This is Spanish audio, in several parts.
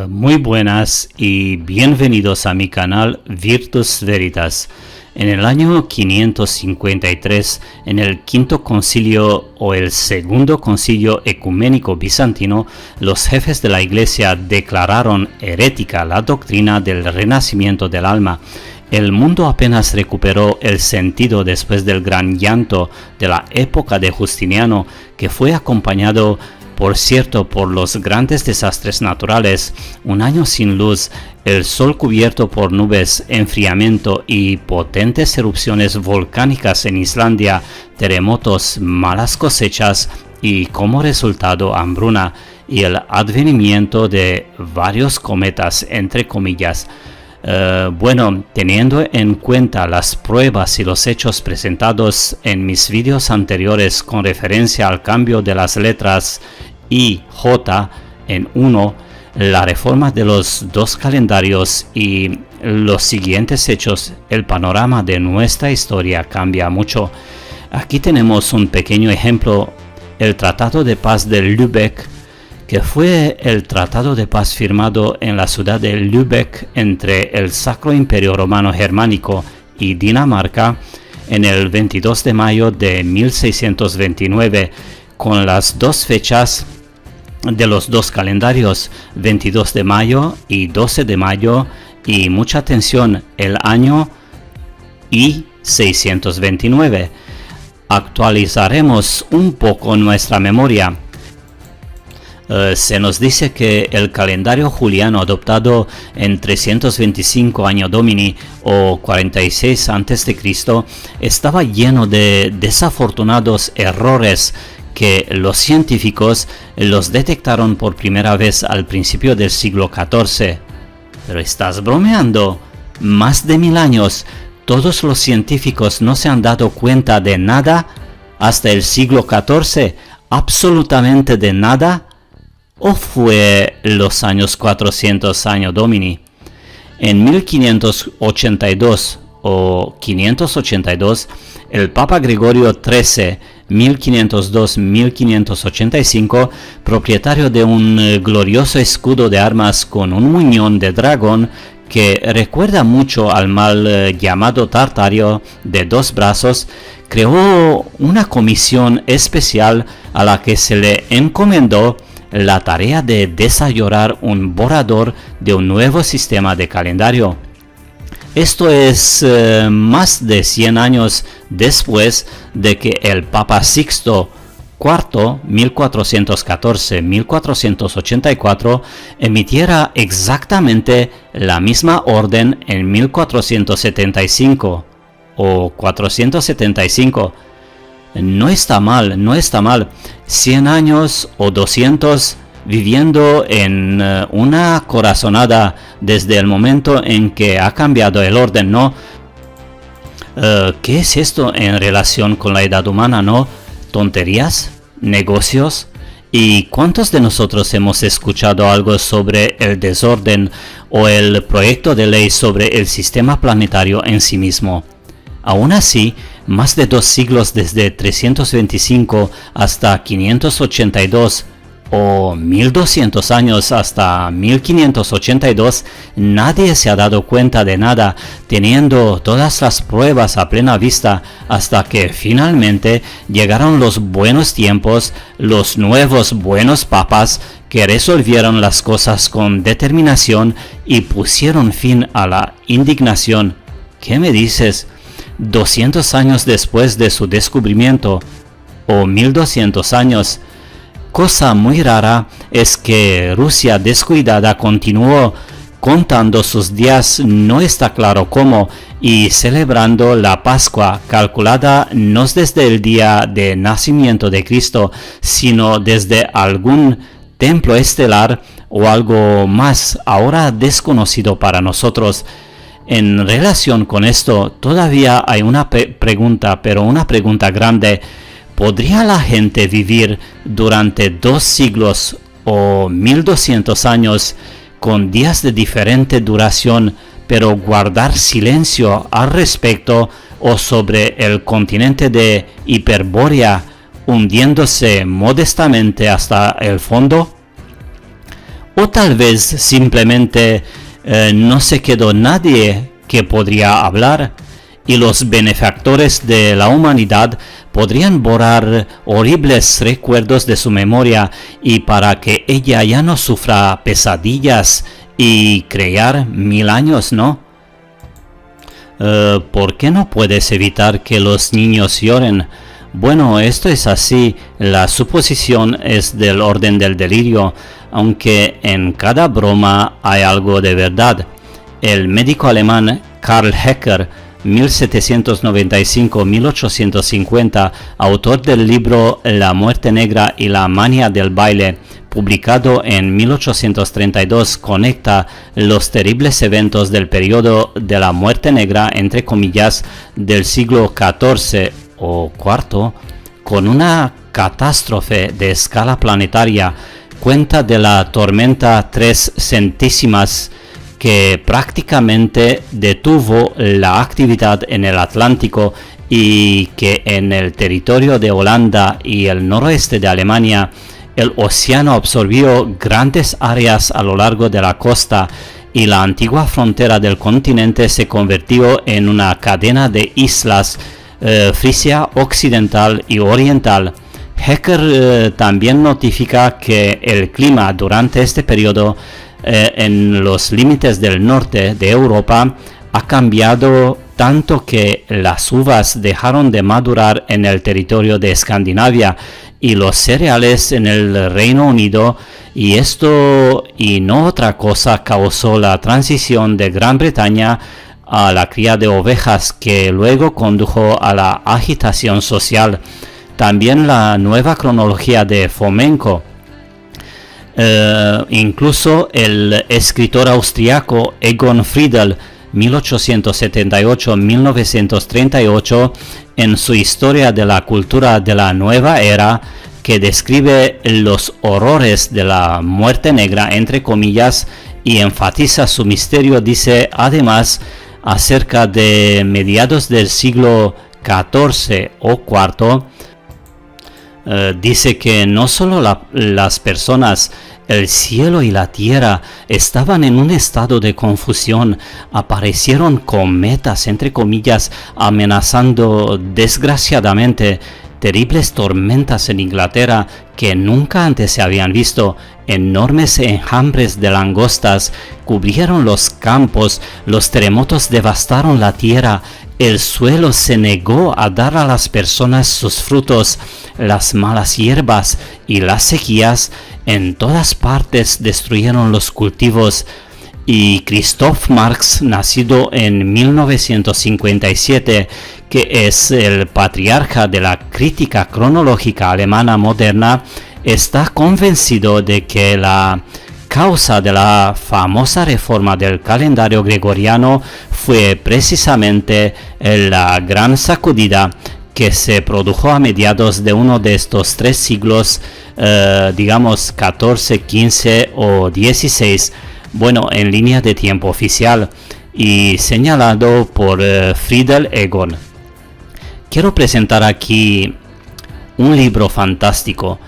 Muy buenas y bienvenidos a mi canal Virtus Veritas. En el año 553, en el quinto concilio o el segundo concilio ecuménico bizantino, los jefes de la iglesia declararon herética la doctrina del renacimiento del alma. El mundo apenas recuperó el sentido después del gran llanto de la época de Justiniano, que fue acompañado, por cierto, por los grandes desastres naturales: un año sin luz, el sol cubierto por nubes, enfriamiento y potentes erupciones volcánicas en Islandia, terremotos, malas cosechas y como resultado hambruna, y el advenimiento de varios cometas, entre comillas. Teniendo en cuenta las pruebas y los hechos presentados en mis vídeos anteriores con referencia al cambio de las letras I, J en 1, la reforma de los dos calendarios y los siguientes hechos, el panorama de nuestra historia cambia mucho. Aquí tenemos un pequeño ejemplo: el Tratado de Paz de Lübeck, que fue el tratado de paz firmado en la ciudad de Lübeck entre el Sacro Imperio Romano Germánico y Dinamarca en el 22 de mayo de 1629, con las dos fechas de los dos calendarios, 22 de mayo y 12 de mayo, y mucha atención, el año y 629. Actualizaremos un poco nuestra memoria. Se nos dice que el calendario juliano adoptado en 325 año Domini o 46 a.C. estaba lleno de desafortunados errores que los científicos los detectaron por primera vez al principio del siglo XIV. ¿Pero estás bromeando? Más de 1000 años, todos los científicos no se han dado cuenta de nada hasta el siglo XIV, absolutamente de nada. ¿O fue los años 400 año Domini? En 1582 o 582, el Papa Gregorio XIII, 1502-1585, propietario de un glorioso escudo de armas con un muñón de dragón que recuerda mucho al mal llamado Tartario de dos brazos, creó una comisión especial a la que se le encomendó la tarea de desarrollar un borrador de un nuevo sistema de calendario. Esto es más de 100 años después de que el Papa Sixto IV, 1414-1484, emitiera exactamente la misma orden en 1475 o 475. No está mal, no está mal. 100 años o 200 viviendo en una corazonada desde el momento en que ha cambiado el orden, ¿no? ¿Qué es esto en relación con la edad humana, no? ¿Tonterías? ¿Negocios? ¿Y cuántos de nosotros hemos escuchado algo sobre el desorden o el proyecto de ley sobre el sistema planetario en sí mismo? Aún así, más de 2 siglos, desde 325 hasta 582 o 1200 años hasta 1582, nadie se ha dado cuenta de nada, teniendo todas las pruebas a plena vista, hasta que finalmente llegaron los buenos tiempos, los nuevos buenos papas, que resolvieron las cosas con determinación y pusieron fin a la indignación. ¿Qué me dices? 200 años después de su descubrimiento, o 1200 años. Cosa muy rara es que Rusia descuidada continuó contando sus días, no está claro cómo, y celebrando la Pascua, calculada no desde el día de nacimiento de Cristo, sino desde algún templo estelar o algo más ahora desconocido para nosotros. En relación con esto, todavía hay una pregunta, pero una pregunta grande. ¿Podría la gente vivir durante 2 siglos o 1200 años con días de diferente duración, pero guardar silencio al respecto, o sobre el continente de Hiperbórea, hundiéndose modestamente hasta el fondo? O tal vez simplemente no se quedó nadie que podría hablar, y los benefactores de la humanidad podrían borrar horribles recuerdos de su memoria, y para que ella ya no sufra pesadillas y crear 1000 años, ¿no? ¿Por qué no puedes evitar que los niños lloren? Bueno, esto es así. La suposición es del orden del delirio, aunque en cada broma hay algo de verdad. El médico alemán Karl Hecker, 1795-1850, autor del libro La muerte negra y la manía del baile, publicado en 1832, conecta los terribles eventos del periodo de la muerte negra, entre comillas, del siglo XIV o IV, con una catástrofe de escala planetaria. Cuenta de la tormenta 3 centésimas que prácticamente detuvo la actividad en el Atlántico y que en el territorio de Holanda y el noroeste de Alemania el océano absorbió grandes áreas a lo largo de la costa y la antigua frontera del continente se convirtió en una cadena de islas, Frisia occidental y oriental. Hecker también notifica que el clima durante este periodo en los límites del norte de Europa ha cambiado tanto que las uvas dejaron de madurar en el territorio de Escandinavia y los cereales en el Reino Unido, y esto y no otra cosa causó la transición de Gran Bretaña a la cría de ovejas, que luego condujo a la agitación social. También la nueva cronología de Fomenko. Incluso el escritor austriaco Egon Friedel, 1878-1938, en su Historia de la cultura de la nueva era, que describe los horrores de la muerte negra, entre comillas, y enfatiza su misterio, dice además acerca de mediados del siglo XIV o IV, dice que no solo las personas, el cielo y la tierra estaban en un estado de confusión. Aparecieron cometas, entre comillas, amenazando desgraciadamente. Terribles tormentas en Inglaterra que nunca antes se habían visto. Enormes enjambres de langostas cubrieron los campos. Los terremotos devastaron la tierra. El suelo se negó a dar a las personas sus frutos. Las malas hierbas y las sequías en todas partes destruyeron los cultivos. Y Christoph Marx, nacido en 1957, que es el patriarca de la crítica cronológica alemana moderna, está convencido de que la causa de la famosa reforma del calendario gregoriano fue precisamente la gran sacudida que se produjo a mediados de uno de estos 3 siglos, digamos 14, 15 o 16, bueno, en línea de tiempo oficial, y señalado por Friedel Egon. Quiero presentar aquí un libro fantástico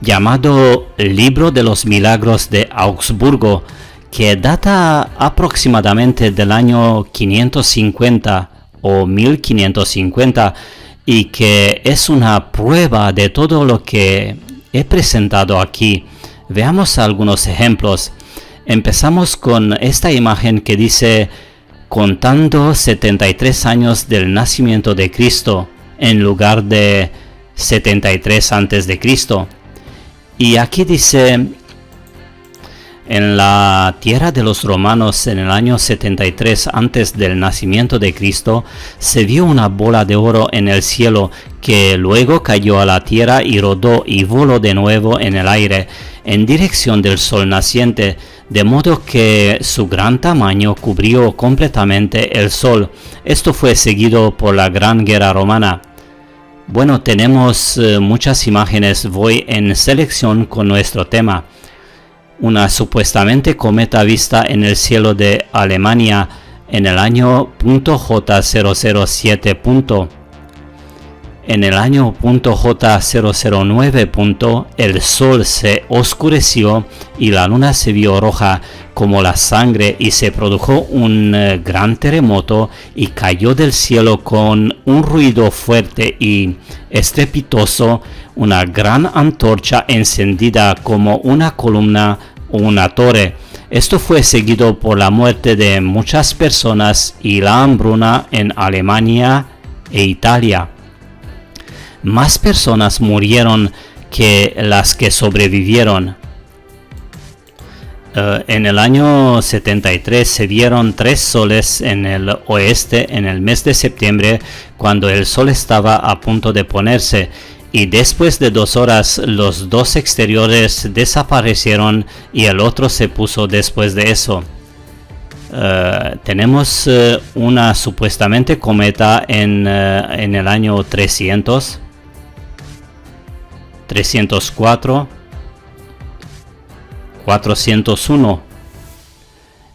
llamado Libro de los Milagros de Augsburgo, que data aproximadamente del año 550 o 1550, y que es una prueba de todo lo que he presentado aquí. Veamos algunos ejemplos. Empezamos con esta imagen que dice: contando 73 años del nacimiento de Cristo, en lugar de 73 antes de Cristo. Y aquí dice: en la tierra de los romanos, en el año 73 antes del nacimiento de Cristo, se vio una bola de oro en el cielo, que luego cayó a la tierra y rodó y voló de nuevo en el aire, en dirección del sol naciente, de modo que su gran tamaño cubrió completamente el sol. Esto fue seguido por la Gran Guerra Romana. Bueno, tenemos muchas imágenes. Voy en selección con nuestro tema. Una supuestamente cometa vista en el cielo de Alemania en el año .J007. En el año J009, el sol se oscureció y la luna se vio roja como la sangre y se produjo un gran terremoto y cayó del cielo con un ruido fuerte y estrepitoso una gran antorcha encendida como una columna o una torre. Esto fue seguido por la muerte de muchas personas y la hambruna en Alemania e Italia. Más personas murieron que las que sobrevivieron. En el año 73 se vieron 3 soles en el oeste en el mes de septiembre, cuando el sol estaba a punto de ponerse, y después de 2 horas los 2 exteriores desaparecieron y el otro se puso después de eso. Tenemos una supuestamente cometa en el año 300, 304, 401.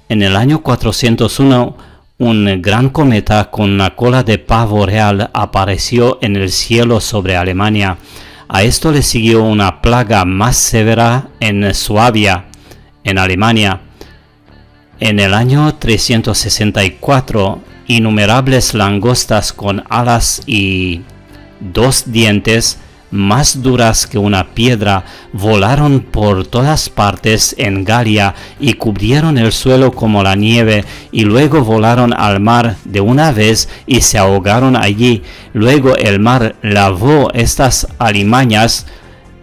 En el año 401, un gran cometa con una cola de pavo real apareció en el cielo sobre Alemania. A esto le siguió una plaga más severa en Suabia, en Alemania. En el año 364, innumerables langostas con alas y 2 dientes, más duras que una piedra, volaron por todas partes en Galia y cubrieron el suelo como la nieve, y luego volaron al mar de una vez y se ahogaron allí. Luego el mar lavó estas alimañas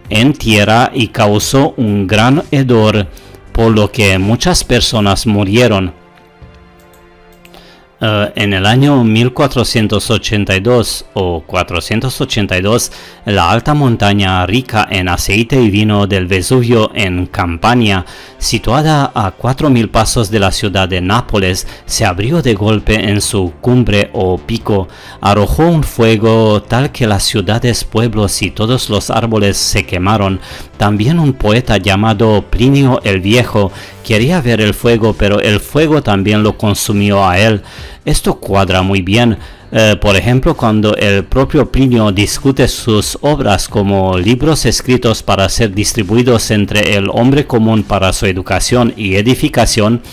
en tierra y causó un gran hedor, por lo que muchas personas murieron. En el año 1482 o 482, la alta montaña rica en aceite y vino del Vesubio en Campania, situada a 4000 pasos de la ciudad de Nápoles, se abrió de golpe en su cumbre o pico, arrojó un fuego tal que las ciudades, pueblos y todos los árboles se quemaron. También un poeta llamado Plinio el Viejo quería ver el fuego, pero el fuego también lo consumió a él. Esto cuadra muy bien. Por ejemplo, cuando el propio Plinio discute sus obras como libros escritos para ser distribuidos entre el hombre común para su educación y edificación,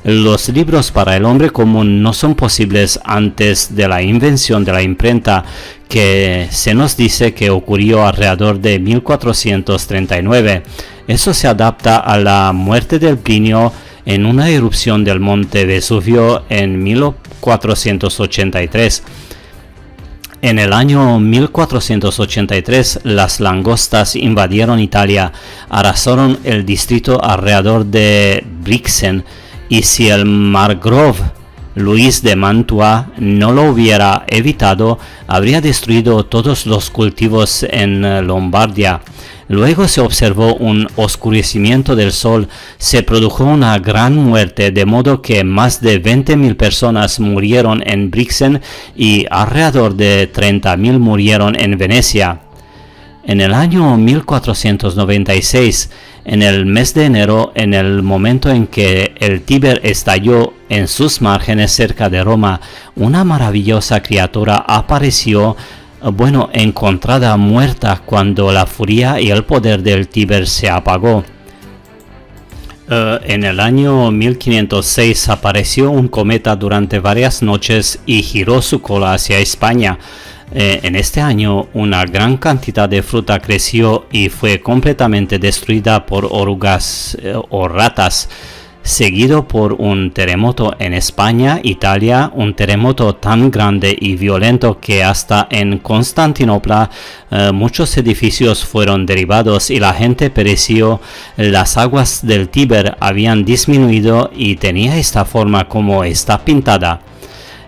los libros para el hombre común no son posibles antes de la invención de la imprenta, que se nos dice que ocurrió alrededor de 1439. Eso se adapta a la muerte del Plinio en una erupción del monte Vesubio en 1483. En el año 1483, las langostas invadieron Italia, arrasaron el distrito alrededor de Brixen, y si el margrove Luis de Mantua no lo hubiera evitado, habría destruido todos los cultivos en Lombardia. Luego se observó un oscurecimiento del sol, se produjo una gran muerte, de modo que más de 20.000 personas murieron en Brixen y alrededor de 30.000 murieron en Venecia. En el año 1496, en el mes de enero, en el momento en que el Tíber estalló en sus márgenes cerca de Roma, una maravillosa criatura apareció, encontrada muerta cuando la furia y el poder del Tíber se apagó. En el año 1506 apareció un cometa durante varias noches y giró su cola hacia España. En este año una gran cantidad de fruta creció y fue completamente destruida por orugas o ratas, seguido por un terremoto en España, Italia, un terremoto tan grande y violento que hasta en Constantinopla muchos edificios fueron derribados y la gente pereció. Las aguas del Tíber habían disminuido y tenía esta forma como está pintada.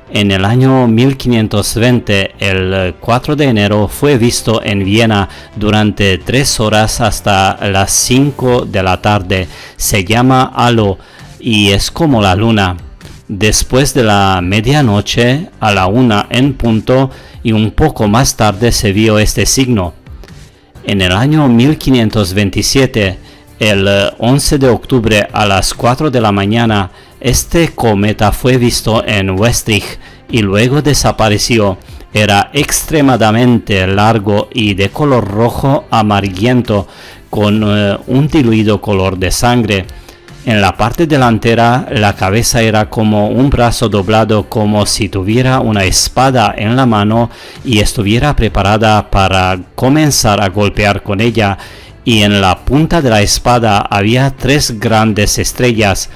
En el año 1520, el 4 de enero, fue visto en Viena durante 3 horas hasta las 5 de la tarde. Se llama halo y es como la luna. Después de la medianoche, a la 1 en punto y un poco más tarde, se vio este signo. En el año 1527, el 11 de octubre a las 4 de la mañana, este cometa fue visto en Westrich y luego desapareció. era extremadamente largo y de color rojo amarillento con un diluido color de sangre. En la parte delantera la cabeza era como un brazo doblado, como si tuviera una espada en la mano y estuviera preparada para comenzar a golpear con ella, y en la punta de la espada había 3 grandes estrellas.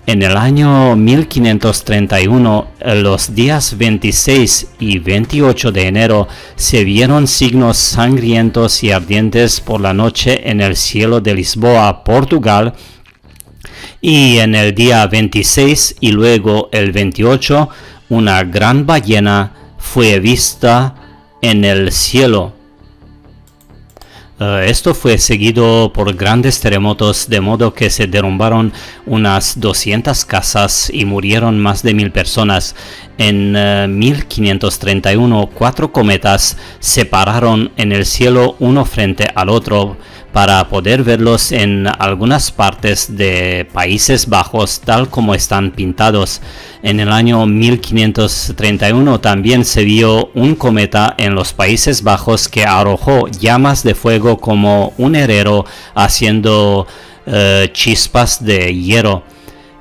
En el año 1531, los días 26 y 28 de enero, se vieron signos sangrientos y ardientes por la noche en el cielo de Lisboa, Portugal, y en el día 26 y luego el 28, una gran ballena fue vista en el cielo. Esto fue seguido por grandes terremotos, de modo que se derrumbaron unas 200 casas y murieron más de 1000 personas. En 1531, 4 cometas se pararon en el cielo uno frente al otro para poder verlos en algunas partes de Países Bajos tal como están pintados. En el año 1531 también se vio un cometa en los Países Bajos que arrojó llamas de fuego como un herrero haciendo chispas de hierro.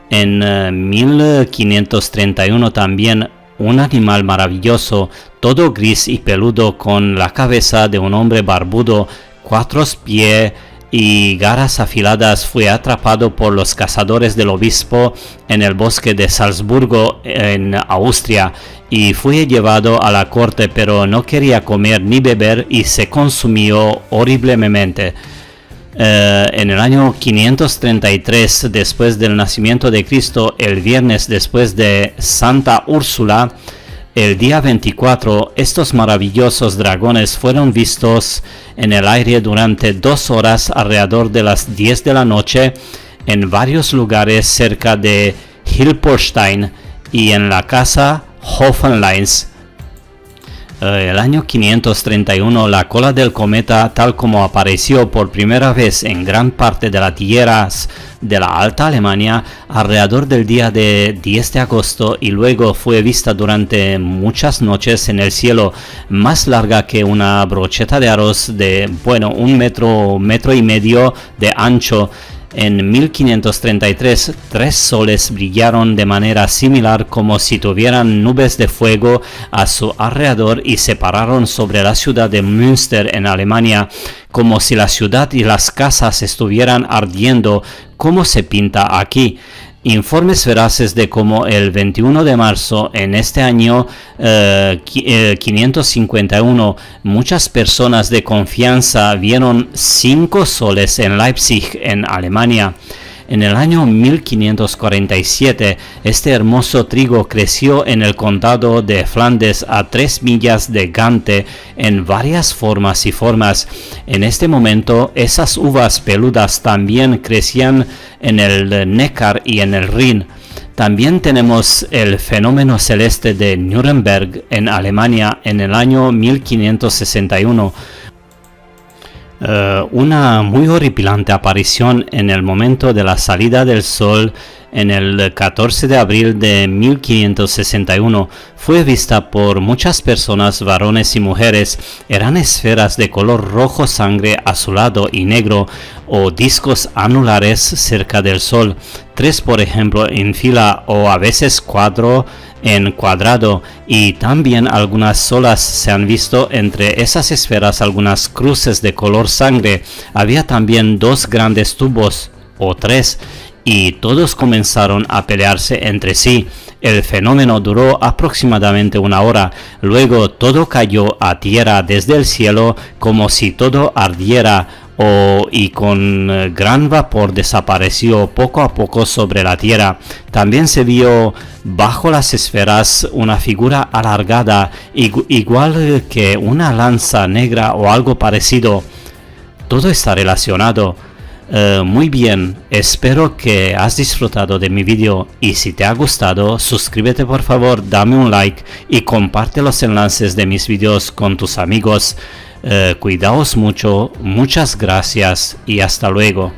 En 1531 también un animal maravilloso, todo gris y peludo, con la cabeza de un hombre barbudo, 4 pies y garras afiladas, fue atrapado por los cazadores del obispo en el bosque de Salzburgo, en Austria, y fue llevado a la corte, pero no quería comer ni beber y se consumió horriblemente. En el año 533 después del nacimiento de Cristo, el viernes después de Santa Úrsula, el día 24, estos maravillosos dragones fueron vistos en el aire durante 2 horas alrededor de las 10 de la noche en varios lugares cerca de Hilpoltstein y en la casa Hohenleins. El año 531, la cola del cometa, tal como apareció por primera vez en gran parte de las tierras de la Alta Alemania alrededor del día de 10 de agosto, y luego fue vista durante muchas noches en el cielo, más larga que una brocheta de arroz de, un metro y medio de ancho. En 1533, 3 soles brillaron de manera similar, como si tuvieran nubes de fuego a su alrededor, y se pararon sobre la ciudad de Münster en Alemania, como si la ciudad y las casas estuvieran ardiendo, como se pinta aquí. Informes veraces de cómo el 21 de marzo en este año 551 muchas personas de confianza vieron 5 soles en Leipzig, en Alemania. En el año 1547, este hermoso trigo creció en el condado de Flandes a 3 millas de Gante en varias formas y formas. En este momento, esas uvas peludas también crecían en el Neckar y en el Rin. También tenemos el fenómeno celeste de Nuremberg en Alemania en el año 1561. Una muy horripilante aparición en el momento de la salida del sol en el 14 de abril de 1561 fue vista por muchas personas, varones y mujeres. Eran esferas de color rojo sangre, azulado y negro, o discos anulares cerca del sol, 3 por ejemplo en fila, o a veces 4 en cuadrado, y también algunas solas se han visto entre esas esferas algunas cruces de color sangre. Había también 2 grandes tubos, o 3, y todos comenzaron a pelearse entre sí. El fenómeno duró aproximadamente 1 hora, luego todo cayó a tierra desde el cielo como si todo ardiera, y con gran vapor desapareció poco a poco sobre la tierra. También se vio bajo las esferas una figura alargada, igual que una lanza negra o algo parecido. Todo está relacionado. Muy bien, espero que has disfrutado de mi vídeo, y si te ha gustado, suscríbete por favor, dame un like y comparte los enlaces de mis vídeos con tus amigos. Cuidaos mucho, muchas gracias y hasta luego.